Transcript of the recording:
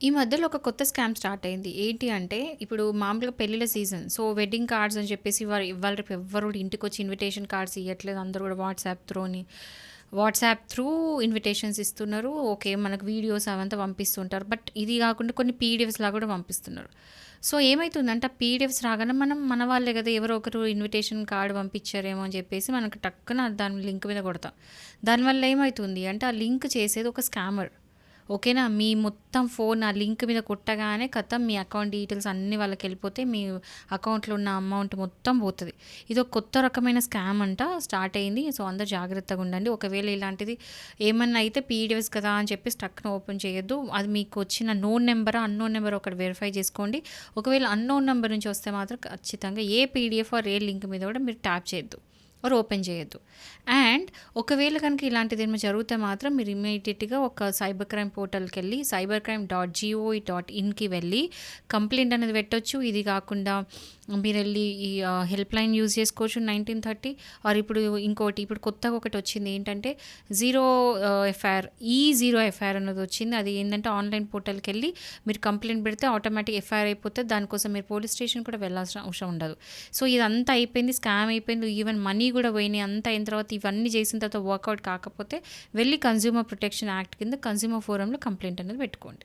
ఈ మధ్యలో ఒక కొత్త స్కామ్ స్టార్ట్ అయింది. ఏంటి అంటే, ఇప్పుడు మామూలుగా పెళ్ళిళ్ళ సీజన్. సో, వెడ్డింగ్ కార్డ్స్ అని చెప్పేసి ఇవాళ రేపు ఎవ్వరు కూడా ఇంటికొచ్చి ఇన్విటేషన్ కార్డ్స్ ఇయ్యట్లేదు. అందరూ కూడా వాట్సాప్ త్రూ ఇన్విటేషన్స్ ఇస్తున్నారు. ఓకే. మనకు వీడియోస్ అవంతా పంపిస్తుంటారు. బట్ ఇది కాకుండా కొన్ని పీడిఎఫ్స్‌లా కూడా పంపిస్తున్నారు. సో, ఏమైతుందంటే ఆ పీడిఎఫ్స్ రాగానే మన వాళ్ళే కదా! ఎవరో ఒకరు ఇన్విటేషన్ కార్డ్ పంపించారేమో అని చెప్పేసి మనకు టక్కున దాని లింక్ మీద కొడతాం. దానివల్ల ఏమైతుంది అంటే, ఆ లింక్ చేసేది ఒక స్కామర్. ఓకేనా? మీ మొత్తం ఫోన్ ఆ లింక్ మీద కొట్టగానే ఖతం మీ అకౌంట్ డీటెయిల్స్ అన్నీ వాళ్ళకెళ్ళిపోతే మీ అకౌంట్‌లో ఉన్న అమౌంట్ మొత్తం పోతది. ఇదొక కొత్త రకమైన స్కామ్ అంట స్టార్ట్ అయింది. సో, అందరూ జాగ్రత్తగుండండి. ఒకవేళ ఇలాంటిది ఏమన్నా అయితే పీడిఎఫ్స్ కదా అని చెప్పేసి టక్కున ఓపెన్ చేయొద్దు. అది మీకు వచ్చిన నోన్ నంబరా, అన్‌నోన్ నంబరా ఒకటి వెరిఫై చేసుకోండి. ఒకవేళ అన్‌నోన్ నంబర్ నుంచి వస్తే మాత్రం ఖచ్చితంగా ఏ పీడిఎఫ్ ఆర్ ఏ లింక్ మీద కూడా మీరు ట్యాప్ చేయొద్దు. ఆర్ ఓపెన్ చేయొద్దు. అండ్ ఒకవేళ కనుక ఇలాంటిదేమైనా జరిగితే మాత్రం మీరు ఇమ్మీడియేట్‌గా ఒక సైబర్ క్రైమ్ పోర్టల్‌కెళ్ళి cybercrime.gov.inకి వెళ్ళి కంప్లెయింట్ అనేది పెట్టొచ్చు. ఇది కాకుండా మీరెళ్ళి ఈ హెల్ప్ లైన్ యూజ్ చేసుకోవచ్చు 1930 ఆర్ ఇప్పుడు కొత్తగా ఒకటొచ్చింది. ఏంటంటే జీరో జీరో ఎఫ్ఐఆర్ అనేది వచ్చింది. అది ఏందంటే ఆన్‌లైన్ పోర్టల్‌కెళ్ళి మీరు కంప్లెయింట్ పెడితే ఆటోమేటిక్ ఎఫ్ఐఆర్ అయిపోతది. దానికోసం మీరు పోలీస్ స్టేషన్ కూడా వెళ్ళాల్సిన అవసరం ఉండదు. సో, ఇదంతా అయిపోయింది. స్కామ్ అయిపోయింది. ఈవెన్ మనీ కూడా పోయినాయి. అంతా అయిన తర్వాత ఇవన్నీ చేసిన తర్వాత వర్కౌట్ కాకపోతే వెళ్ళి కన్స్యూమర్ ప్రొటెక్షన్ యాక్ట్ కింద కన్స్యూమర్ ఫోరంలో కంప్లెయింట్ అనేది పెట్టుకోండి.